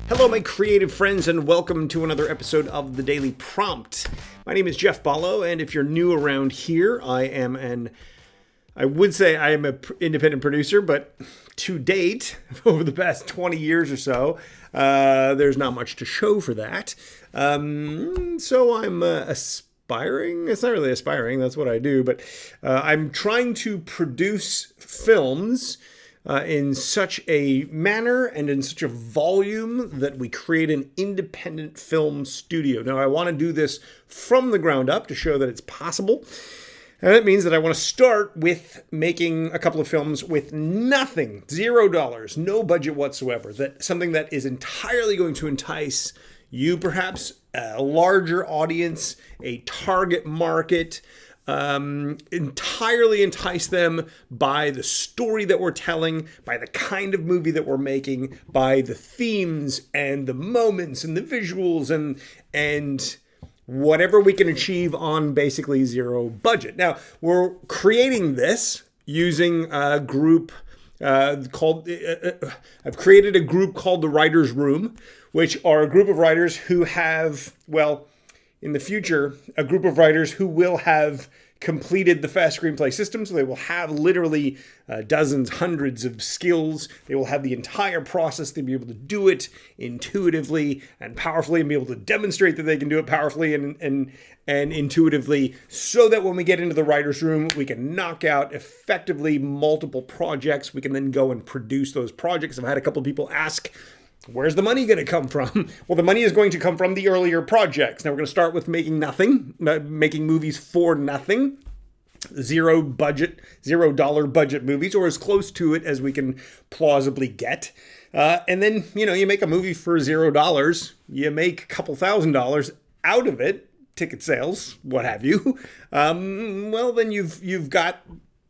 Hello, my creative friends, and welcome to another episode of The Daily Prompt. My name is Jeff Ballo, and if you're new around here, I would say I am an independent producer, but to date, over the past 20 years or so, there's not much to show for that. So I'm aspiring. It's not really aspiring, that's what I do, but I'm trying to produce films in such a manner and in such a volume that we create an independent film studio. Now, I want to do this from the ground up to show that it's possible. And that means that I want to start with making a couple of films with nothing, $0, no budget whatsoever. Something that is entirely going to entice you, perhaps, a larger audience, a target market, entirely entice them by the story that we're telling, by the kind of movie that we're making, by the themes and the moments and the visuals and whatever we can achieve on basically zero budget. Now, we're creating this using a group I've created a group called the Writers' Room, which are a group of writers who have, in the future, a group of writers who will have completed the fast screenplay system. So they will have literally dozens, hundreds of skills. They will have the entire process. They'll be able to do it intuitively and powerfully and be able to demonstrate that they can do it powerfully and intuitively, so that when we get into the writer's room, we can knock out effectively multiple projects. We can then go and produce those projects. I've had a couple of people ask, where's the money going to come from? Well, the money is going to come from the earlier projects. Now, we're going to start with making nothing, making movies for nothing, $0 budget movies, or as close to it as we can plausibly get. And then, you make a movie for $0. You make a couple $1,000s out of it, ticket sales, what have you. Then you've got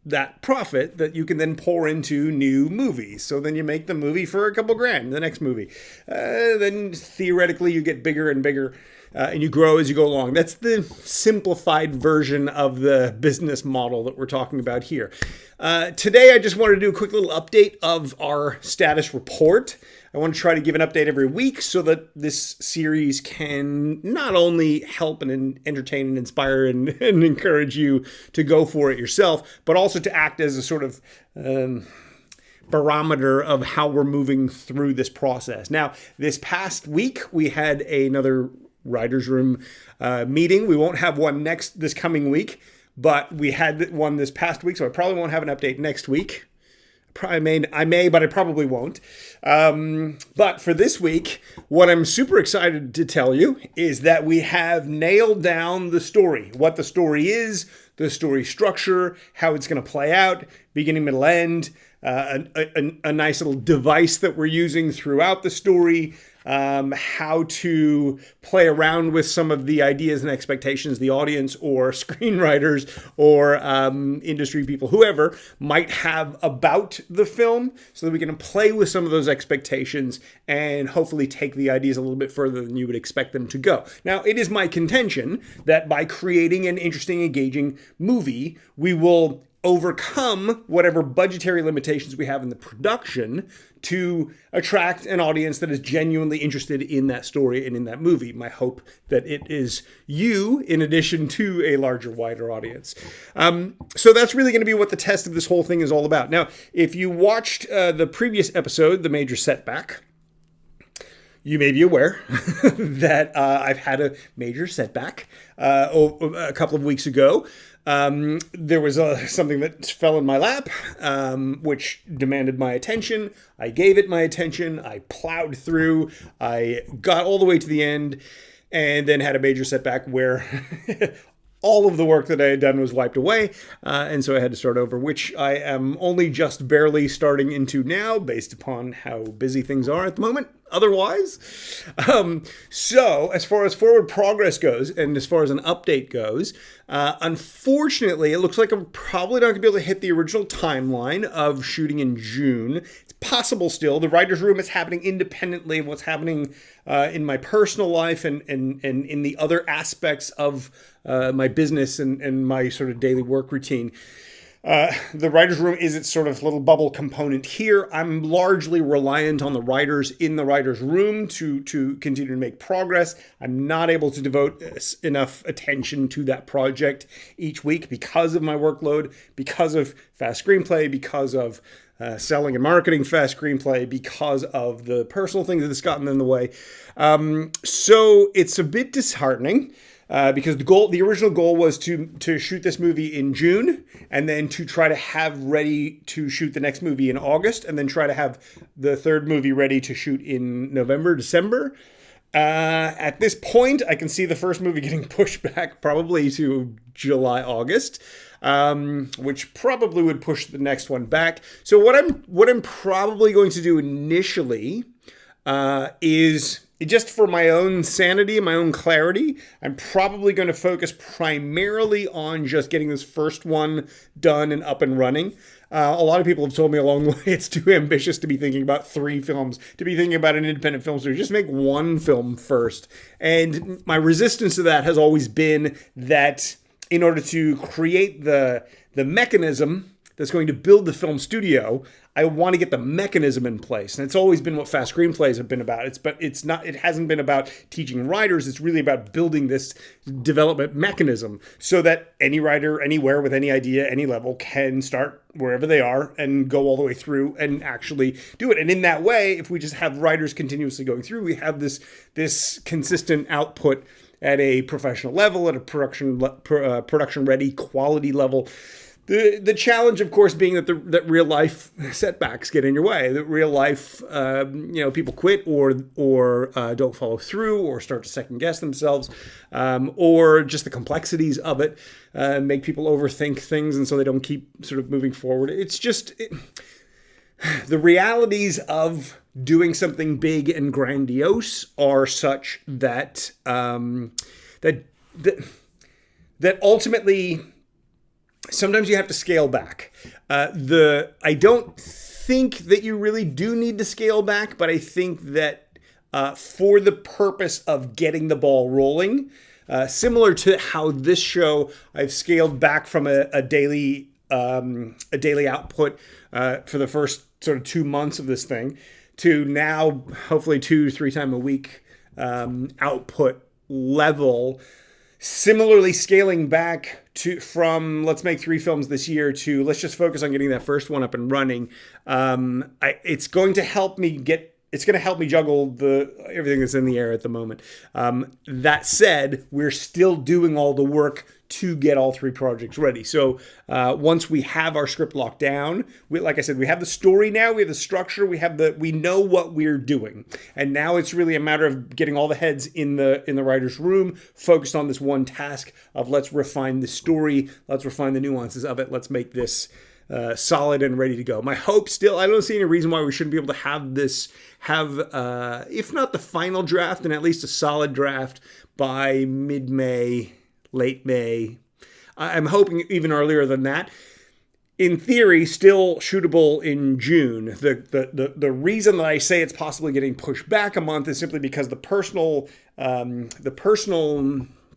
that profit that you can then pour into new movies. So then you make the movie for a couple grand, the next movie. Then theoretically you get bigger and bigger and you grow as you go along. That's the simplified version of the business model that we're talking about here. Today I just wanted to do a quick little update of our status report. I want to try to give an update every week so that this series can not only help and entertain and inspire and encourage you to go for it yourself, but also to act as a sort of barometer of how we're moving through this process. Now, this past week, we had another Writers' Room meeting. We won't have one this coming week, but we had one this past week, so I probably won't have an update next week. I may, but I probably won't. But for this week, what I'm super excited to tell you is that we have nailed down the story, what the story is, the story structure, how it's going to play out, beginning, middle, end, a nice little device that we're using throughout the story, how to play around with some of the ideas and expectations the audience or screenwriters or industry people, whoever, might have about the film, so that we can play with some of those expectations and hopefully take the ideas a little bit further than you would expect them to go. Now, it is my contention that by creating an interesting, engaging movie, we will overcome whatever budgetary limitations we have in the production to attract an audience that is genuinely interested in that story and in that movie. My hope that it is you, in addition to a larger, wider audience. So that's really going to be what the test of this whole thing is all about. Now, if you watched the previous episode, The Major Setback, you may be aware that I've had a major setback a couple of weeks ago. There was something that fell in my lap, which demanded my attention. I gave it my attention. I plowed through. I got all the way to the end and then had a major setback where all of the work that I had done was wiped away. And so I had to start over, which I am only just barely starting into now based upon how busy things are at the moment. Otherwise, so as far as forward progress goes and as far as an update goes, unfortunately, it looks like I'm probably not going to be able to hit the original timeline of shooting in June. It's possible still. The Writers' Room is happening independently of what's happening in my personal life and in the other aspects of my business and my sort of daily work routine. The writer's room is its sort of little bubble component here. I'm largely reliant on the writers in the writer's room to continue to make progress. I'm not able to devote enough attention to that project each week because of my workload, because of Fast Screenplay, because of selling and marketing Fast Screenplay, because of the personal things that's gotten in the way. So it's a bit disheartening. Because the original goal was to shoot this movie in June, and then to try to have ready to shoot the next movie in August, and then try to have the third movie ready to shoot in November, December. At this point, I can see the first movie getting pushed back probably to July, August, which probably would push the next one back. So what I'm probably going to do initially is, just for my own sanity, my own clarity, I'm probably going to focus primarily on just getting this first one done and up and running. A lot of people have told me along the way it's too ambitious to be thinking about 3 films, to be thinking about an independent film, so just make one film first. And my resistance to that has always been that in order to create the mechanism that's going to build the film studio, I want to get the mechanism in place. And it's always been what Fast Screenplays have been about. It hasn't been about teaching writers. It's really about building this development mechanism so that any writer, anywhere, with any idea, any level, can start wherever they are and go all the way through and actually do it. And in that way, if we just have writers continuously going through, we have this consistent output at a professional level, at a production ready quality level. The challenge, of course, being that real life setbacks get in your way. That real life, people quit or don't follow through or start to second guess themselves, or just the complexities of it make people overthink things, and so they don't keep sort of moving forward. It's just the realities of doing something big and grandiose are such that that ultimately, sometimes you have to scale back. I don't think that you really do need to scale back, but I think that for the purpose of getting the ball rolling, similar to how this show, I've scaled back from a daily output for the first sort of 2 months of this thing to now hopefully 2-3 times a week output level. Similarly, scaling back from let's make 3 films this year to let's just focus on getting that first one up and running. It's going to help me juggle everything that's in the air at the moment. That said, we're still doing all the work to get all 3 projects ready. So once we have our script locked down, like I said, we have the story now, we have the structure, we know what we're doing. And now it's really a matter of getting all the heads in the writer's room focused on this one task of let's refine the story, let's refine the nuances of it, let's make this solid and ready to go. My hope still, I don't see any reason why we shouldn't be able to have if not the final draft, then at least a solid draft by mid-May, late May. I'm hoping even earlier than that. In theory, still shootable in June. The reason that I say it's possibly getting pushed back a month is simply because the personal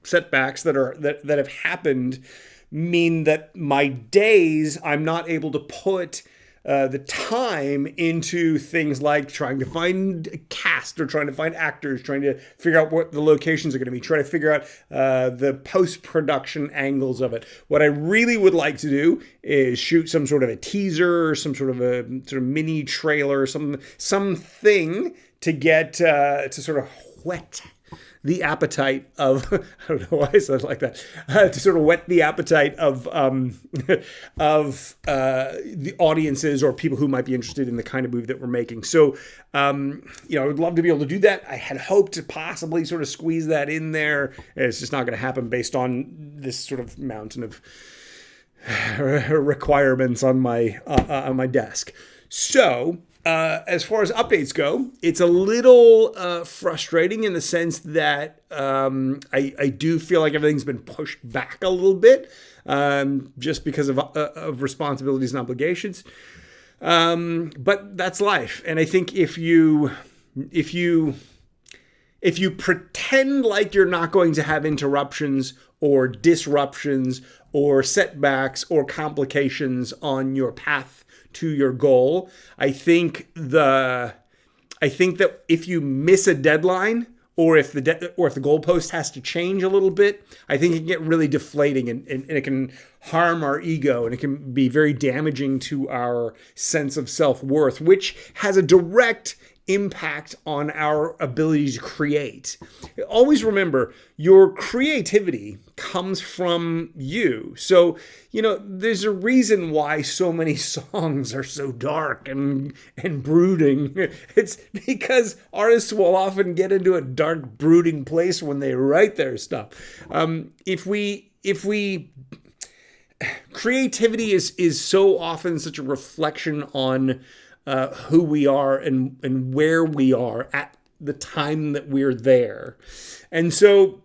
setbacks that have happened mean that my days, I'm not able to put the time into things like trying to find a cast or trying to find actors, trying to figure out what the locations are going to be, trying to figure out the post-production angles of it. What I really would like to do is shoot some sort of a teaser, some sort of a mini trailer, something to get to sort of whet the appetite of, I don't know why I said it like that, to sort of whet the appetite of the audiences or people who might be interested in the kind of movie that we're making. So, I would love to be able to do that. I had hoped to possibly sort of squeeze that in there. It's just not going to happen based on this sort of mountain of requirements on my desk. So, as far as updates go, it's a little frustrating in the sense that I do feel like everything's been pushed back a little bit just because of responsibilities and obligations. But that's life. And I think if you pretend like you're not going to have interruptions or disruptions or setbacks or complications on your path to your goal. I think that if you miss a deadline, or if the goalpost has to change a little bit, I think it can get really deflating and it can harm our ego, and it can be very damaging to our sense of self-worth, which has a direct impact on our ability to create. Always remember, your creativity comes from you. So, there's a reason why so many songs are so dark and brooding. It's because artists will often get into a dark, brooding place when they write their stuff. Creativity is so often such a reflection on who we are and where we are at the time that we're there. And so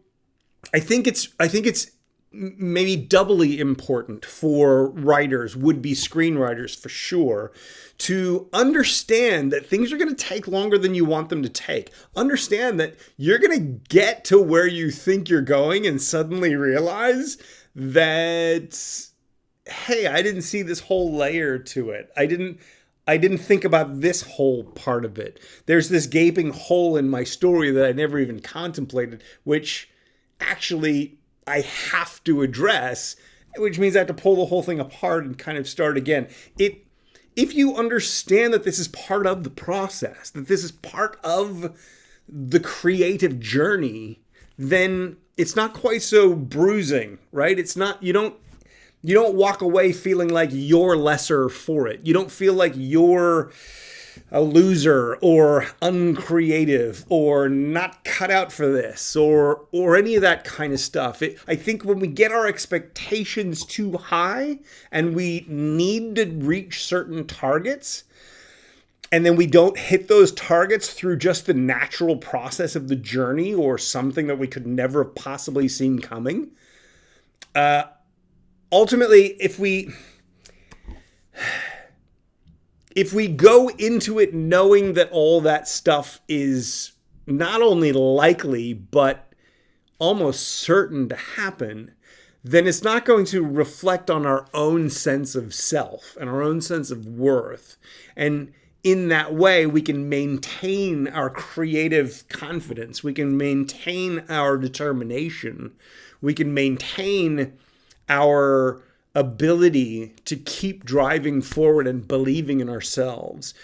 I think it's maybe doubly important for writers, would-be screenwriters for sure, to understand that things are going to take longer than you want them to take. Understand that you're going to get to where you think you're going and suddenly realize that, hey, I didn't see this whole layer to it. I didn't think about this whole part of it. There's this gaping hole in my story that I never even contemplated, which actually I have to address, which means I have to pull the whole thing apart and kind of start again. If you understand that this is part of the process, that this is part of the creative journey, then it's not quite so bruising, right? It's not, you don't walk away feeling like you're lesser for it. You don't feel like you're a loser or uncreative or not cut out for this or any of that kind of stuff. I think when we get our expectations too high and we need to reach certain targets, and then we don't hit those targets through just the natural process of the journey or something that we could never have possibly seen coming, ultimately, if we go into it knowing that all that stuff is not only likely, but almost certain to happen, then it's not going to reflect on our own sense of self and our own sense of worth. And in that way, we can maintain our creative confidence. We can maintain our determination. We can maintain our ability to keep driving forward and believing in ourselves.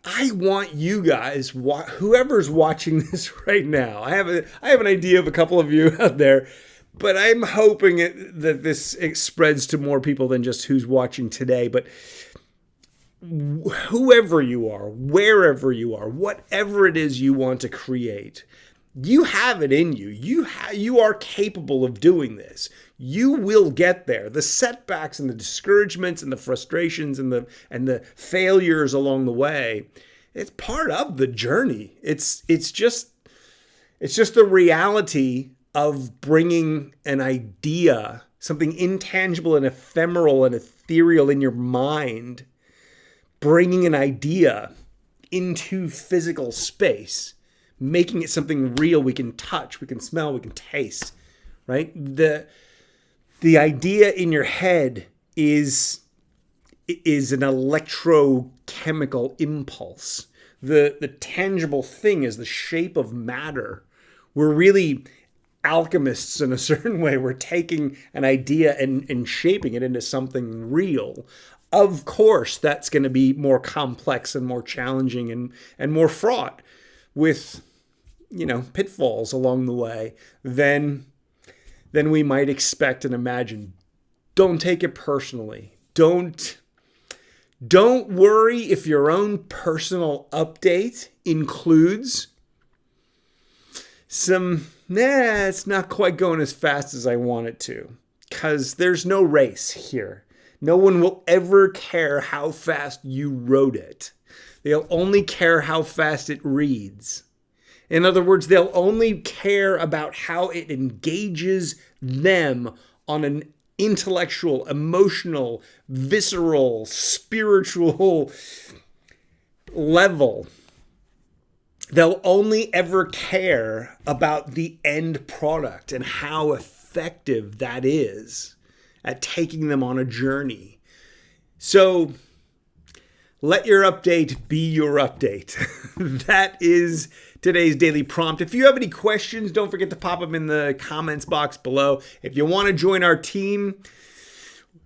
I want you guys, whoever's watching this right now, I have an idea of a couple of you out there, but I'm hoping that this spreads to more people than just who's watching today. But whoever you are, wherever you are, whatever it is you want to create, you have it in you. You are capable of doing this. You will get there. The setbacks and the discouragements and the frustrations and the failures along the way, it's part of the journey. It's just the reality of bringing an idea, something intangible and ephemeral and ethereal in your mind, bringing an idea into physical space, making it something real we can touch, we can smell, we can taste, right? The idea in your head is an electrochemical impulse. The tangible thing is the shape of matter. We're really alchemists in a certain way. We're taking an idea and shaping it into something real. Of course, that's going to be more complex and more challenging and more fraught with, pitfalls along the way than we might expect and imagine. Don't take it personally. Don't worry if your own personal update includes it's not quite going as fast as I want it to, because there's no race here. No one will ever care how fast you wrote it. They'll only care how fast it reads. In other words, they'll only care about how it engages them on an intellectual, emotional, visceral, spiritual level. They'll only ever care about the end product and how effective that is at taking them on a journey. So let your update be your update. That is today's daily prompt. If you have any questions, don't forget to pop them in the comments box below. If you want to join our team,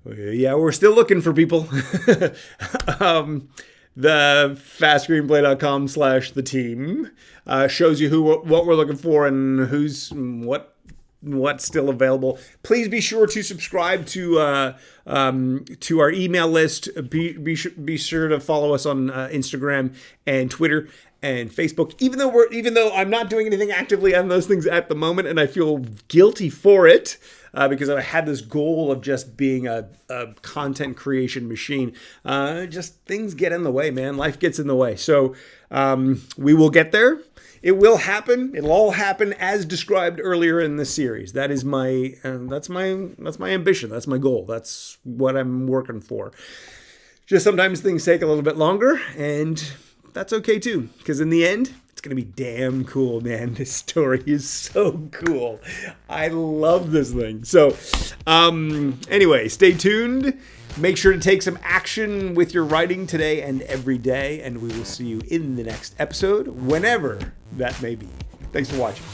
yeah, we're still looking for people. The fastscreenplay.com/the team shows you what we're looking for and what's still available. Please be sure to subscribe to our email list. Be sure to follow us on Instagram and Twitter and Facebook. Even though I'm not doing anything actively on those things at the moment, and I feel guilty for it. Because I had this goal of just being a content creation machine. Just things get in the way, man. Life gets in the way. So we will get there. It will happen. It'll all happen as described earlier in the series. That is that's my ambition. That's my goal. That's what I'm working for. Just sometimes things take a little bit longer, and that's okay too. Because in the end, it's going to be damn cool, man. This story is so cool. I love this thing. So, anyway, stay tuned. Make sure to take some action with your writing today and every day. And we will see you in the next episode, whenever that may be. Thanks for watching.